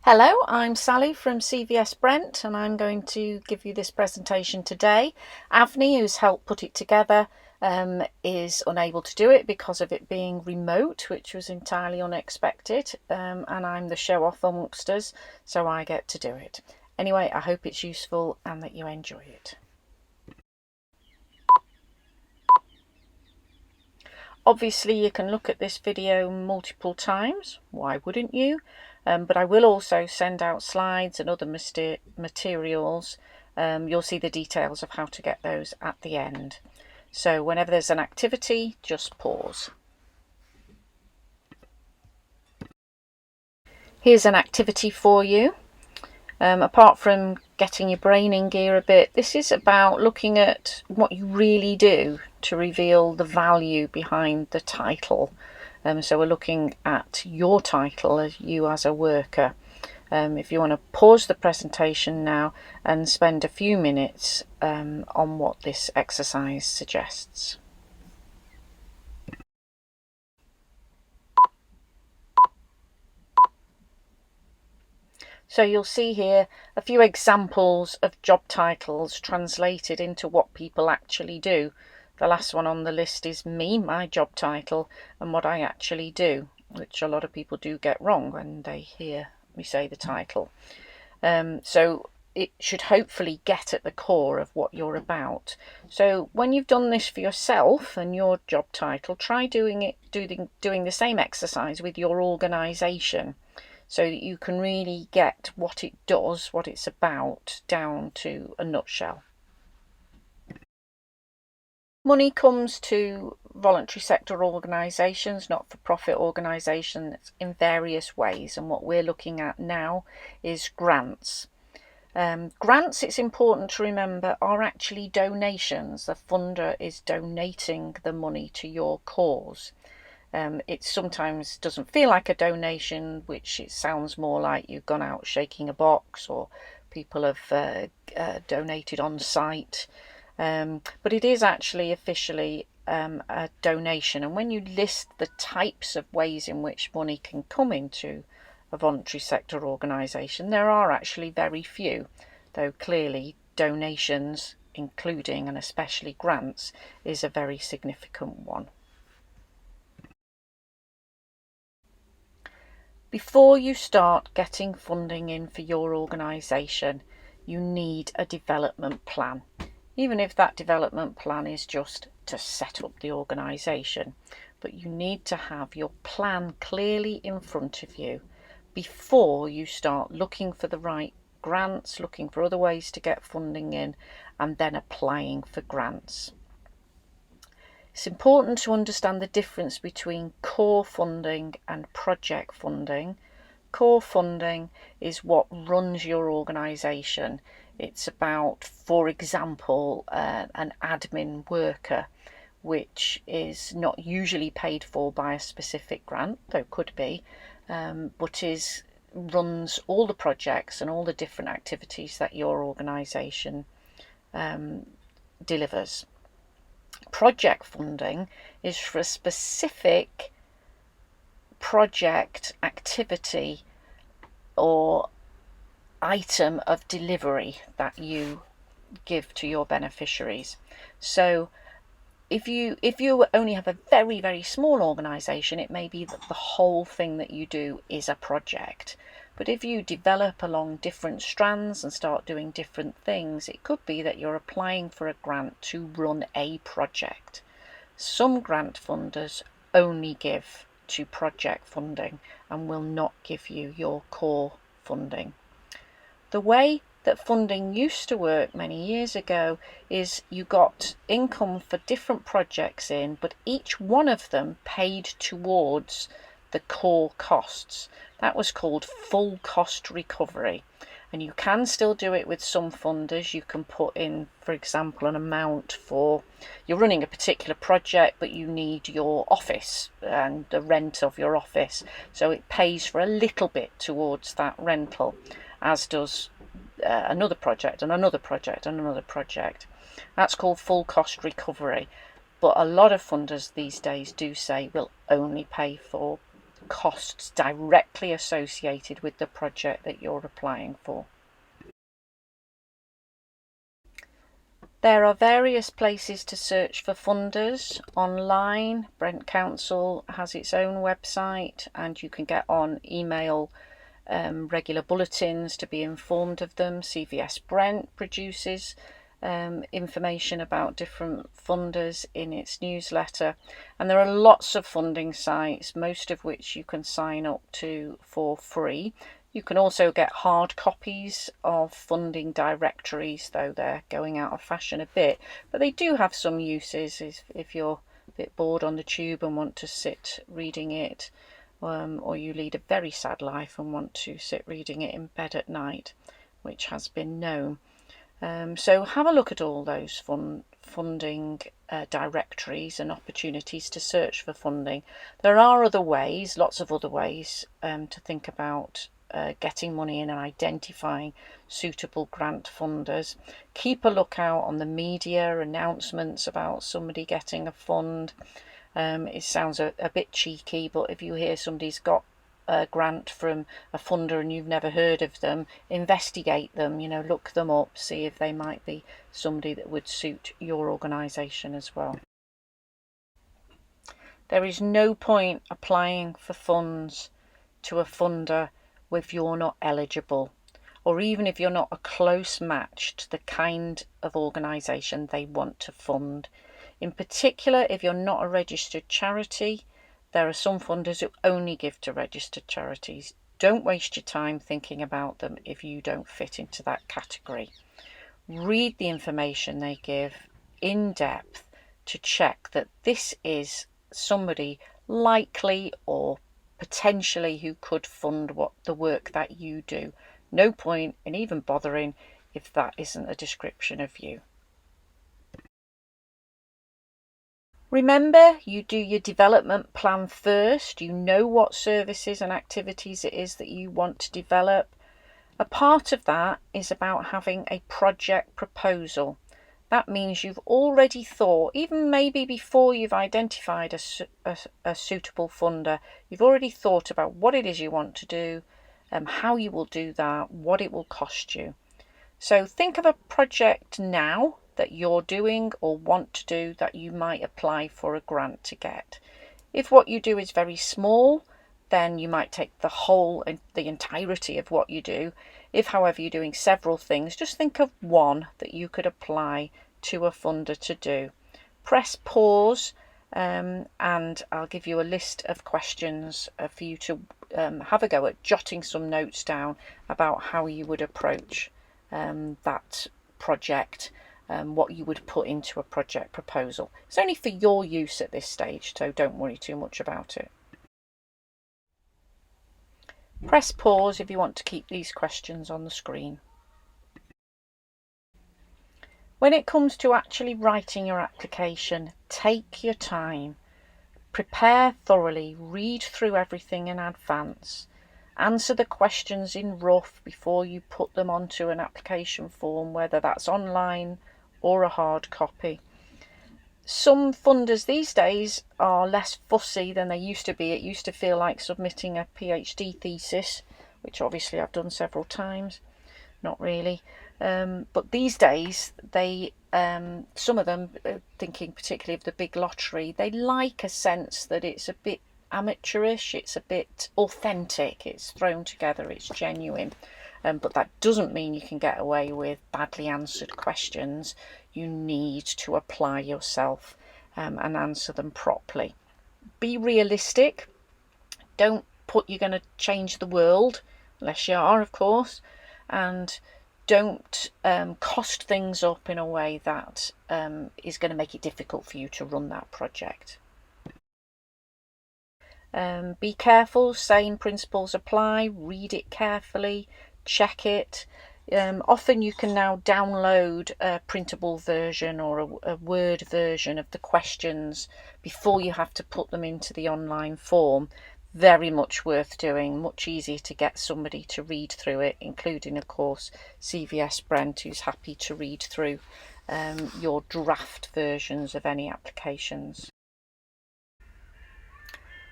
Hello, I'm Sally from CVS Brent and I'm going to give you this presentation today. Avni, who's helped put it together, is unable to do it because of it being remote, which was entirely unexpected, and I'm the show off amongst us, so I get to do it. Anyway, I hope it's useful and that you enjoy it. Obviously you can look at this video multiple times, why wouldn't you? But I will also send out slides and other materials. You'll see the details of how to get those at the end. So whenever there's an activity, just pause. Here's an activity for you. Apart from getting your brain in gear a bit, this is about looking at what you really do to reveal the value behind the title. So we're looking at your title as you as a worker. If you want to pause the presentation now and spend a few minutes on what this exercise suggests. So you'll see here a few examples of job titles translated into what people actually do. The last one on the list is me, my job title, and what I actually do, which a lot of people do get wrong when they hear me say the title. So it should hopefully get at the core of what you're about. So when you've done this for yourself and your job title, try doing the same exercise with your organisation, so that you can really get what it does, what it's about, down to a nutshell. Money comes to voluntary sector organisations, not-for-profit organisations, in various ways, and what we're looking at now is grants. Grants, it's important to remember, are actually donations. The funder is donating the money to your cause. It sometimes doesn't feel like a donation, which it sounds more like you've gone out shaking a box or people have donated on site. But it is actually officially a donation. And when you list the types of ways in which money can come into a voluntary sector organisation, there are actually very few, though clearly donations, including and especially grants, is a very significant one. Before you start getting funding in for your organisation, you need a development plan, even if that development plan is just to set up the organisation. But you need to have your plan clearly in front of you before you start looking for the right grants, looking for other ways to get funding in, and then applying for grants. It's important to understand the difference between core funding and project funding. Core funding is what runs your organisation. It's about, for example, an admin worker, which is not usually paid for by a specific grant, though could be, but runs all the projects and all the different activities that your organisation delivers. Project funding is for a specific project, activity or item of delivery that you give to your beneficiaries. So if you only have a very, very small organisation, it may be that the whole thing that you do is a project. But if you develop along different strands and start doing different things, it could be that you're applying for a grant to run a project. Some grant funders only give to project funding and will not give you your core funding. The way that funding used to work many years ago is you got income for different projects in, but each one of them paid towards the core costs. That was called full cost recovery, and you can still do it with some funders. You can put in, for example, an amount for, you're running a particular project but you need your office and the rent of your office, so it pays for a little bit towards that rental, as does another project and another project and another project. That's called full cost recovery, but a lot of funders these days do say we'll only pay for costs directly associated with the project that you're applying for. There are various places to search for funders online. Brent Council has its own website, and you can get on email regular bulletins to be informed of them. CVS Brent produces information about different funders in its newsletter, and there are lots of funding sites, most of which you can sign up to for free. You can also get hard copies of funding directories, though they're going out of fashion a bit, but they do have some uses if you're a bit bored on the tube and want to sit reading it, or you lead a very sad life and want to sit reading it in bed at night, which has been known. So have a look at all those funding directories and opportunities to search for funding. There are other ways, lots of other ways to think about getting money in and identifying suitable grant funders. Keep a lookout on the media announcements about somebody getting a fund. It sounds a bit cheeky, but if you hear somebody's got a grant from a funder and you've never heard of them, investigate them, look them up, see if they might be somebody that would suit your organisation as well. There is no point applying for funds to a funder if you're not eligible, or even if you're not a close match to the kind of organisation they want to fund. In particular, if you're not a registered charity, there are some funders who only give to registered charities. Don't waste your time thinking about them if you don't fit into that category. Read the information they give in depth to check that this is somebody likely or potentially who could fund the work that you do. No point in even bothering if that isn't a description of you. Remember, you do your development plan first. You know what services and activities it is that you want to develop. A part of that is about having a project proposal. That means you've already thought, even maybe before you've identified a suitable funder, you've already thought about what it is you want to do, how you will do that, what it will cost you. So think of a project now that you're doing or want to do that you might apply for a grant to get. If what you do is very small, then you might take the entirety of what you do. If, however, you're doing several things, just think of one that you could apply to a funder to do. Press pause, and I'll give you a list of questions for you to have a go at jotting some notes down about how you would approach that project, what you would put into a project proposal. It's only for your use at this stage, so don't worry too much about it. Press pause if you want to keep these questions on the screen. When it comes to actually writing your application, take your time. Prepare thoroughly, read through everything in advance. Answer the questions in rough before you put them onto an application form, whether that's online or a hard copy. Some funders these days are less fussy than they used to be. It used to feel like submitting a PhD thesis, which obviously I've done several times. Not really. But these days, some of them, thinking particularly of the big lottery, they like a sense that it's a bit amateurish, it's a bit authentic, it's thrown together, it's genuine. But that doesn't mean you can get away with badly answered questions. You need to apply yourself and answer them properly. Be realistic. Don't put you're going to change the world, unless you are, of course. And don't cost things up in a way that is going to make it difficult for you to run that project. Be careful, same principles apply, read it carefully, check it. Often you can now download a printable version or a Word version of the questions before you have to put them into the online form. Very much worth doing, much easier to get somebody to read through it, including, of course, CVS Brent, who's happy to read through your draft versions of any applications.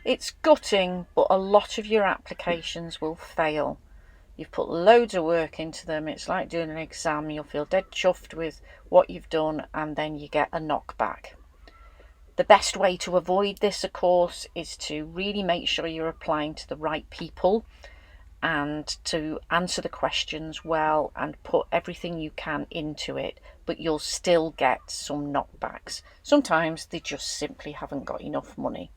It's gutting, but a lot of your applications will fail. You've put loads of work into them. It's like doing an exam. You'll feel dead chuffed with what you've done, and then you get a knockback. The best way to avoid this, of course, is to really make sure you're applying to the right people and to answer the questions well and put everything you can into it, but you'll still get some knockbacks. Sometimes they just simply haven't got enough money.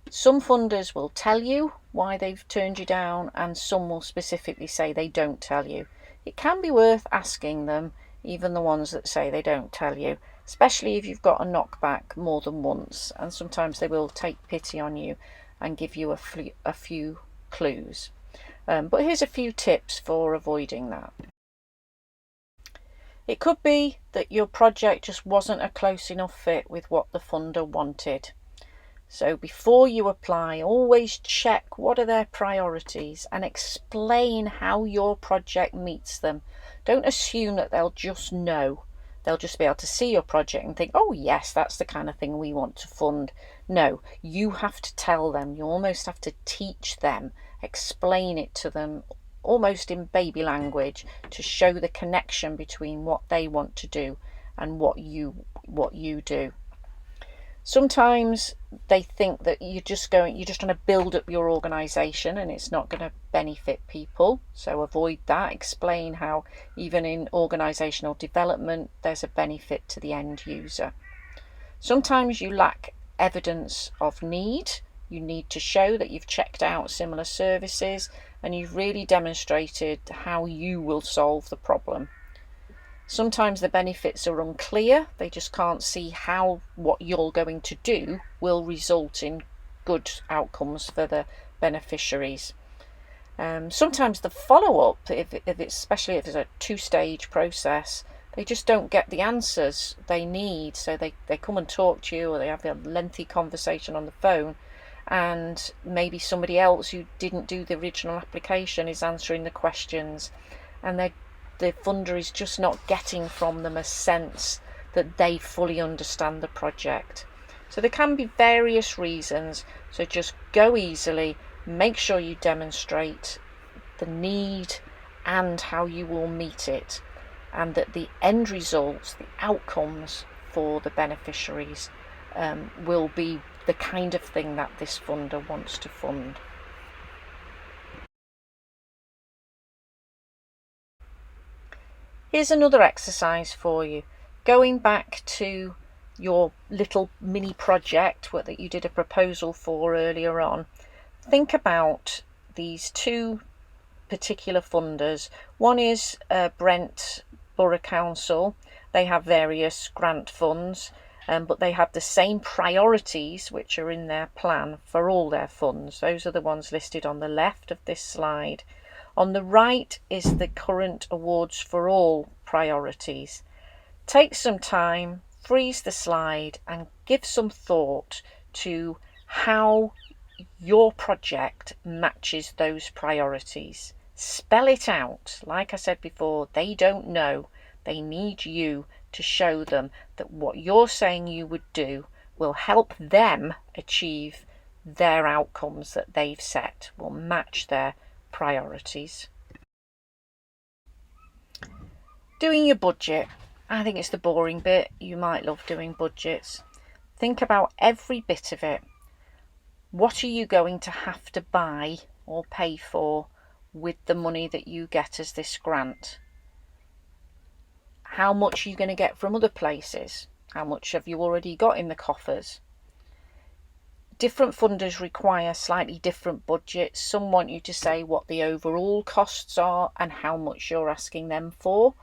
Some funders will tell you why they've turned you down, and some will specifically say they don't tell you. It can be worth asking them, even the ones that say they don't tell you, especially if you've got a knockback more than once, and sometimes they will take pity on you and give you a few clues. But here's a few tips for avoiding that. It could be that your project just wasn't a close enough fit with what the funder wanted. So before you apply, always check what are their priorities and explain how your project meets them. Don't assume that they'll just know. They'll just be able to see your project and think, oh yes, that's the kind of thing we want to fund. No, you have to tell them. You almost have to teach them, explain it to them almost in baby language to show the connection between what they want to do and what you do. Sometimes they think that you're just trying to build up your organization and it's not going to benefit people. So avoid that. Explain how even in organizational development, there's a benefit to the end user. Sometimes you lack evidence of need. You need to show that you've checked out similar services and you've really demonstrated how you will solve the problem. Sometimes the benefits are unclear. They just can't see how what you're going to do will result in good outcomes for the beneficiaries. Sometimes the follow-up, especially if it's a two-stage process, they just don't get the answers they need. So they come and talk to you, or they have a lengthy conversation on the phone, and maybe somebody else who didn't do the original application is answering the questions, and the funder is just not getting from them a sense that they fully understand the project. So there can be various reasons. So just go easily, make sure you demonstrate the need and how you will meet it, and that the end results, the outcomes for the beneficiaries will be the kind of thing that this funder wants to fund. Here's another exercise for you. Going back to your little mini project that you did a proposal for earlier on, think about these two particular funders. One is Brent Borough Council. They have various grant funds, but they have the same priorities which are in their plan for all their funds. Those are the ones listed on the left of this slide. On the right is the current awards for all priorities. Take some time, freeze the slide, and give some thought to how your project matches those priorities. Spell it out. Like I said before, they don't know. They need you to show them that what you're saying you would do will help them achieve their outcomes that they've set, will match their priorities. Doing your budget. I think it's the boring bit. You might love doing budgets. Think about every bit of it. What are you going to have to buy or pay for with the money that you get as this grant? How much are you going to get from other places? How much have you already got in the coffers? Different funders require slightly different budgets. Some want you to say what the overall costs are and how much you're asking them for.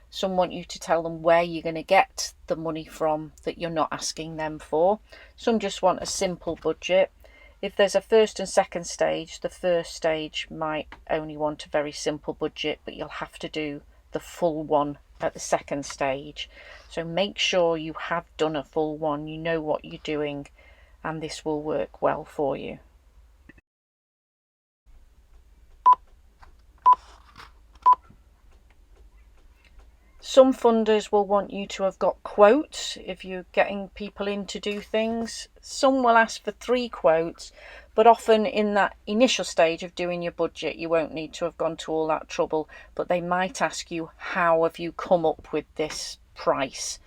Some want you to tell them where you're going to get the money from that you're not asking them for. Some just want a simple budget. If there's a first and second stage, the first stage might only want a very simple budget, but you'll have to do the full one at the second stage. So make sure you have done a full one, you know what you're doing, and this will work well for you. Some funders will want you to have got quotes if you're getting people in to do things. Some will ask for 3 quotes, But often in that initial stage of doing your budget, you won't need to have gone to all that trouble, but they might ask you, how have you come up with this price?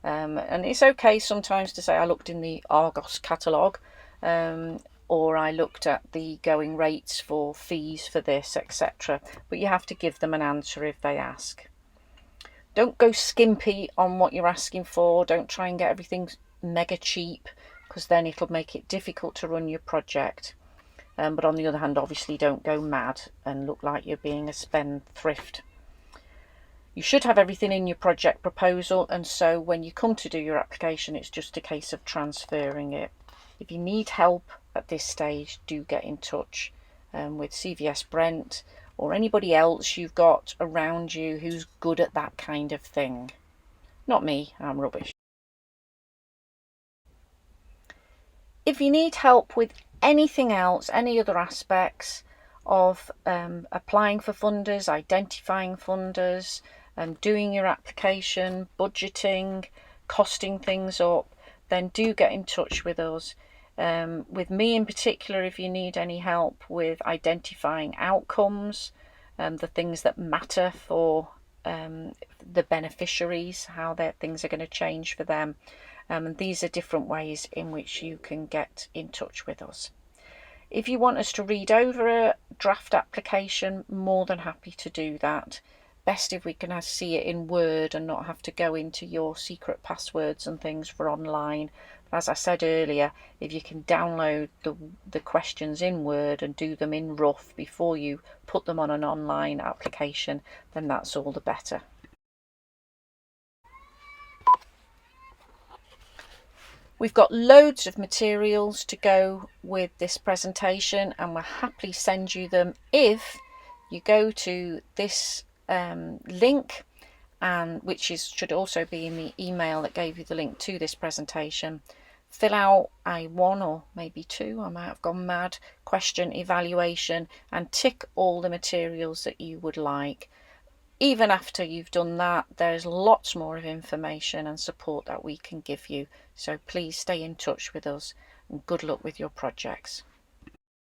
And it's okay sometimes to say, I looked in the Argos catalogue, or I looked at the going rates for fees for this, etc. But you have to give them an answer if they ask. Don't go skimpy on what you're asking for. Don't try and get everything mega cheap, because then it'll make it difficult to run your project. But on the other hand, obviously don't go mad and look like you're being a spendthrift. You should have everything in your project proposal, and so when you come to do your application, it's just a case of transferring it. If you need help at this stage, do get in touch with CVS Brent or anybody else you've got around you who's good at that kind of thing. Not me, I'm rubbish. If you need help with anything else, any other aspects of applying for funders, identifying funders, doing your application, budgeting, costing things up, then do get in touch with us. With me in particular, if you need any help with identifying outcomes, the things that matter for the beneficiaries, how their things are going to change for them. And these are different ways in which you can get in touch with us. If you want us to read over a draft application, more than happy to do that. Best if we can see it in Word and not have to go into your secret passwords and things for online. But as I said earlier, if you can download the questions in Word and do them in rough before you put them on an online application, then that's all the better. We've got loads of materials to go with this presentation, and we'll happily send you them if you go to this link, and which should also be in the email that gave you the link to this presentation. Fill out a 1 or maybe 2, I might have gone mad, question evaluation, and tick all the materials that you would like. Even after you've done that, there's lots more of information and support that we can give you. So please stay in touch with us, and good luck with your projects.